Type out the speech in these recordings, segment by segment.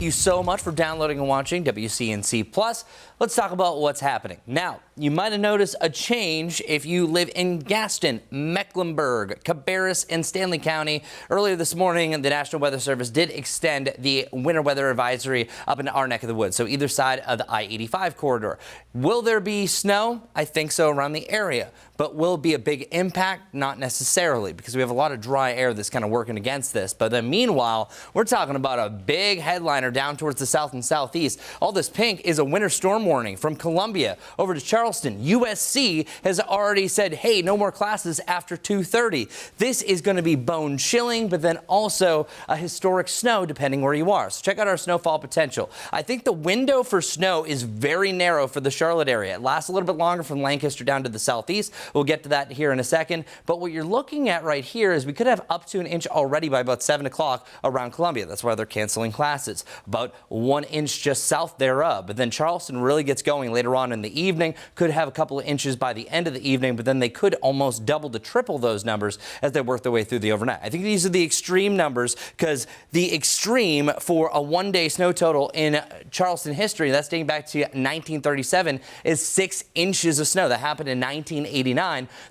Thank you so much for downloading and watching WCNC Plus. Let's talk about what's happening. Now, you might have noticed a change if you live in Gaston, Mecklenburg, Cabarrus, and Stanley County. Earlier this morning, the National Weather Service did extend the winter weather advisory up into our neck of the woods, so either side of the I-85 corridor. Will there be snow? I think so around the area. But will it be a big impact? Not necessarily, because we have a lot of dry air that's kind of working against this. But then meanwhile, we're talking about a big headliner down towards the south and southeast. All this pink is a winter storm warning from Columbia over to Charleston. USC has already said, hey, no more classes after 2:30. This is going to be bone chilling, but then also a historic snow depending where you are. So check out our snowfall potential. I think the window for snow is very narrow for the Charlotte area. It lasts a little bit longer from Lancaster down to the southeast. We'll get to that here in a second. But what you're looking at right here is we could have up to an inch already by about 7 o'clock around Columbia. That's why they're canceling classes. About 1 inch just south thereof. But then Charleston really gets going later on in the evening. Could have a couple of inches by the end of the evening, but then they could almost double to triple those numbers as they work their way through the overnight. I think these are the extreme numbers because the extreme for a one-day snow total in Charleston history, that's dating back to 1937, is 6 inches of snow. That happened in 1989.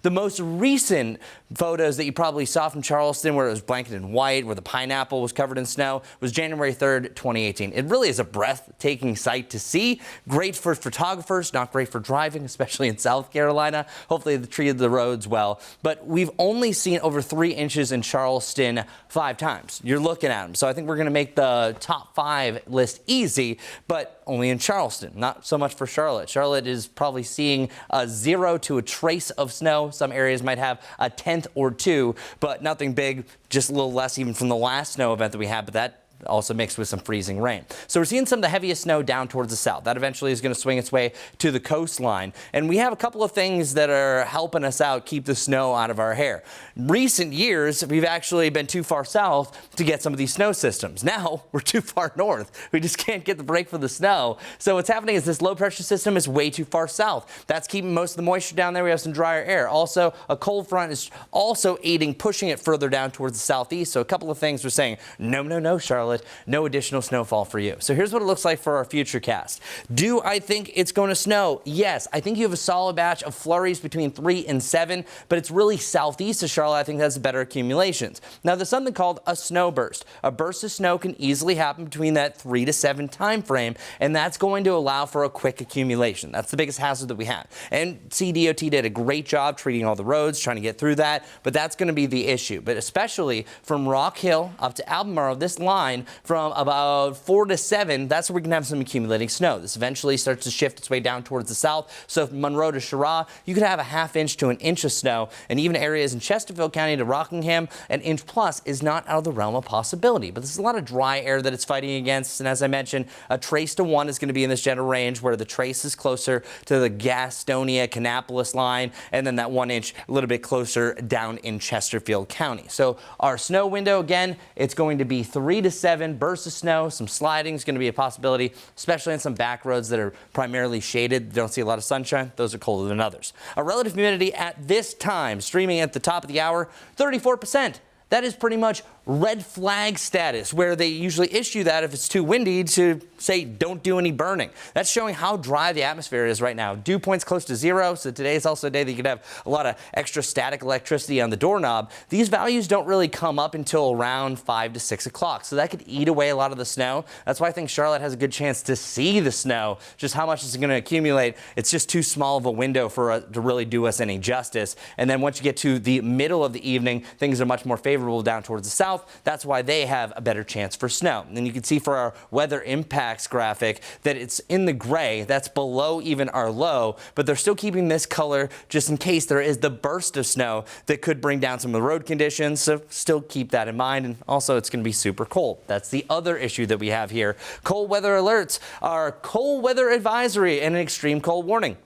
The most recent photos that you probably saw from Charleston where it was blanketed in white, where the pineapple was covered in snow, was January 3rd, 2018. It really is a breathtaking sight to see. Great for photographers, not great for driving, especially in South Carolina. Hopefully they treated the roads well. But we've only seen over 3 inches in Charleston 5 times. You're looking at them. So I think we're going to make the top 5 list easy, but only in Charleston, not so much for Charlotte. Charlotte is probably seeing a 0 to a trace of snow. Some areas might have a 10th or 2, but nothing big, just a little less even from the last snow event that we had, but that also mixed with some freezing rain. So we're seeing some of the heaviest snow down towards the south. That eventually is going to swing its way to the coastline. And we have a couple of things that are helping us out keep the snow out of our hair. Recent years, we've actually been too far south to get some of these snow systems. Now we're too far north. We just can't get the break for the snow. So what's happening is this low pressure system is way too far south. That's keeping most of the moisture down there. We have some drier air. Also, a cold front is also aiding, pushing it further down towards the southeast. So a couple of things we're saying, no, Charlotte. No additional snowfall for you. So here's what it looks like for our future cast. Do I think it's going to snow? Yes. I think you have a solid batch of flurries between 3 and 7, but it's really southeast of Charlotte. I think that's better accumulations. Now, there's something called a snow burst. A burst of snow can easily happen between that 3 to 7 time frame, and that's going to allow for a quick accumulation. That's the biggest hazard that we have. And CDOT did a great job treating all the roads, trying to get through that, but that's going to be the issue. But especially from Rock Hill up to Albemarle, this line from about 4 to 7, that's where we can have some accumulating snow. This eventually starts to shift its way down towards the south. So from Monroe to Cheraw, you could have a ½ inch to 1 inch of snow, and even areas in Chesterfield County to Rockingham, an inch plus is not out of the realm of possibility. But there's a lot of dry air that it's fighting against, and as I mentioned, a trace to 1 is going to be in this general range where the trace is closer to the Gastonia, Kannapolis line, and then that 1 inch a little bit closer down in Chesterfield County. So our snow window, again, it's going to be 3 to 7 bursts of snow. Some sliding is going to be a possibility, especially on some back roads that are primarily shaded. Don't see a lot of sunshine. Those are colder than others. Our relative humidity at this time, streaming at the top of the hour, 34%. That is pretty much red flag status, where they usually issue that if it's too windy to say don't do any burning. That's showing how dry the atmosphere is right now. Dew point's close to 0, so today is also a day that you could have a lot of extra static electricity on the doorknob. These values don't really come up until around 5 to 6 o'clock, so that could eat away a lot of the snow. That's why I think Charlotte has a good chance to see the snow. Just how much is it going to accumulate? It's just too small of a window for to really do us any justice. And then once you get to the middle of the evening, things are much more favorable down towards the south. That's why they have a better chance for snow. And you can see for our weather impacts graphic that it's in the gray. That's below even our low, but they're still keeping this color just in case there is the burst of snow that could bring down some of the road conditions. So still keep that in mind. And also it's going to be super cold. That's the other issue that we have here. Cold weather alerts are cold weather advisory and an extreme cold warning.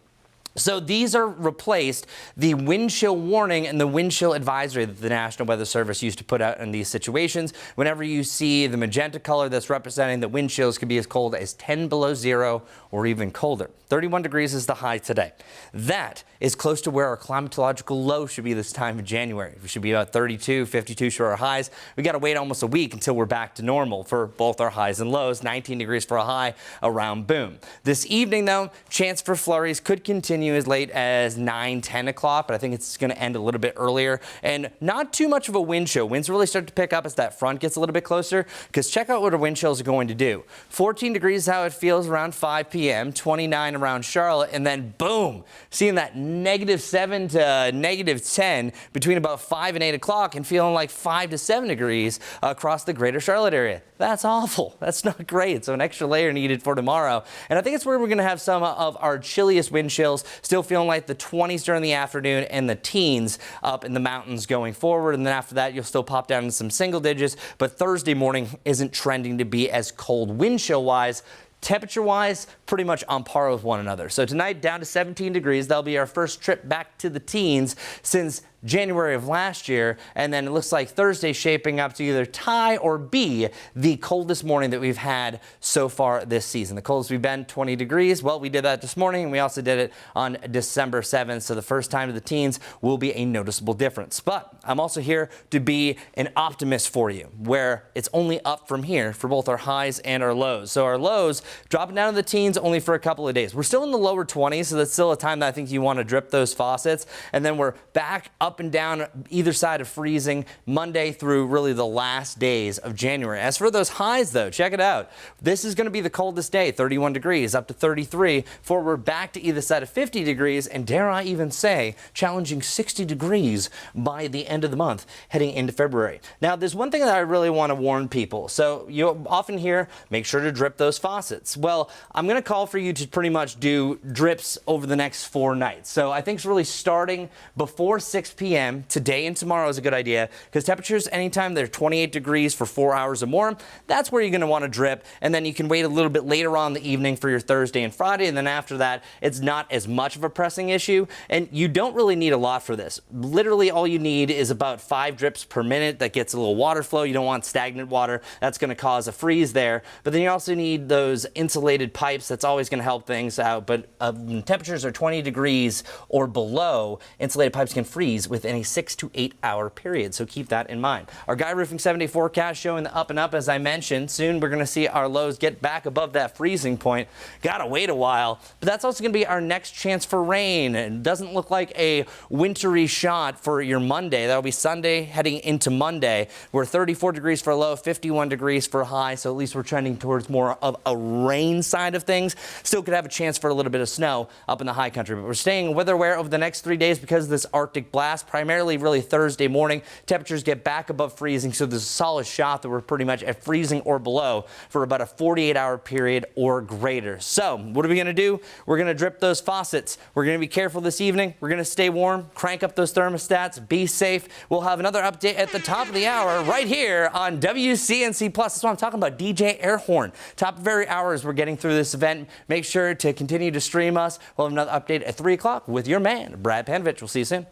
So these are replaced the wind chill warning and the wind chill advisory that the National Weather Service used to put out in these situations. Whenever you see the magenta color that's representing that wind chills could be as cold as 10 below zero or even colder. 31 degrees is the high today. That is close to where our climatological low should be this time of January. We should be about 32, 52 for our highs. We got to wait almost a week until we're back to normal for both our highs and lows. 19 degrees for a high around Boone. This evening, though, chance for flurries could continue as late as 9, 10 o'clock, but I think it's going to end a little bit earlier. And not too much of a wind chill. Winds really start to pick up as that front gets a little bit closer, because check out what our wind chills are going to do. 14 degrees is how it feels around 5 p.m., 29 around Charlotte, and then boom, seeing that -7 to -10 between about 5 and 8 o'clock and feeling like 5 to 7 degrees across the greater Charlotte area. That's awful. That's not great. So an extra layer needed for tomorrow. And I think it's where we're going to have some of our chilliest wind chills, still feeling like the 20s during the afternoon and the teens up in the mountains going forward. And then after that, you'll still pop down to some single digits. But Thursday morning isn't trending to be as cold wind chill wise. Temperature-wise, pretty much on par with one another. So tonight, down to 17 degrees. That'll be our first trip back to the teens since January of last year. And then it looks like Thursday shaping up to either tie or be the coldest morning that we've had so far this season. The coldest we've been, 20 degrees. Well, we did that this morning, and we also did it on December 7th. So the first time to the teens will be a noticeable difference. But I'm also here to be an optimist for you, where it's only up from here for both our highs and our lows. So our lows dropping down to the teens only for a couple of days. We're still in the lower 20s, so that's still a time that I think you want to drip those faucets. And then we're back up and down either side of freezing Monday through really the last days of January. As for those highs, though, check it out. This is going to be the coldest day, 31 degrees up to 33, before we're back to either side of 50 degrees, and dare I even say, challenging 60 degrees by the end of the month, heading into February. Now, there's one thing that I really want to warn people. So you often hear, make sure to drip those faucets. Well, I'm going to call for you to pretty much do drips over the next 4 nights. So I think it's really starting before 6 p.m. today and tomorrow is a good idea, because temperatures anytime they're 28 degrees for 4 hours or more, that's where you're going to want to drip. And then you can wait a little bit later on in the evening for your Thursday and Friday. And then after that, it's not as much of a pressing issue. And you don't really need a lot for this. Literally all you need is about 5 drips per minute. That gets a little water flow. You don't want stagnant water. That's going to cause a freeze there. But then you also need those insulated pipes. That's always going to help things out. But when temperatures are 20 degrees or below, insulated pipes can freeze within a 6 to 8 hour period. So keep that in mind. Our Guy Roofing 7-day forecast showing the up and up, as I mentioned. Soon we're going to see our lows get back above that freezing point. Gotta wait a while. But that's also going to be our next chance for rain. It doesn't look like a wintry shot for your Monday. That'll be Sunday heading into Monday. We're 34 degrees for a low, 51 degrees for a high. So at least we're trending towards more of a rain side of things. Still could have a chance for a little bit of snow up in the high country. But we're staying weather aware over the next 3 days because of this Arctic blast. Primarily really Thursday morning. Temperatures get back above freezing. So there's a solid shot that we're pretty much at freezing or below for about a 48-hour period or greater. So what are we going to do? We're going to drip those faucets. We're going to be careful this evening. We're going to stay warm, crank up those thermostats, be safe. We'll have another update at the top of the hour right here on WCNC Plus. That's what I'm talking about, DJ Airhorn. Top of every hour as we're getting through this event. Make sure to continue to stream us. We'll have another update at 3 o'clock with your man, Brad Panovich. We'll see you soon.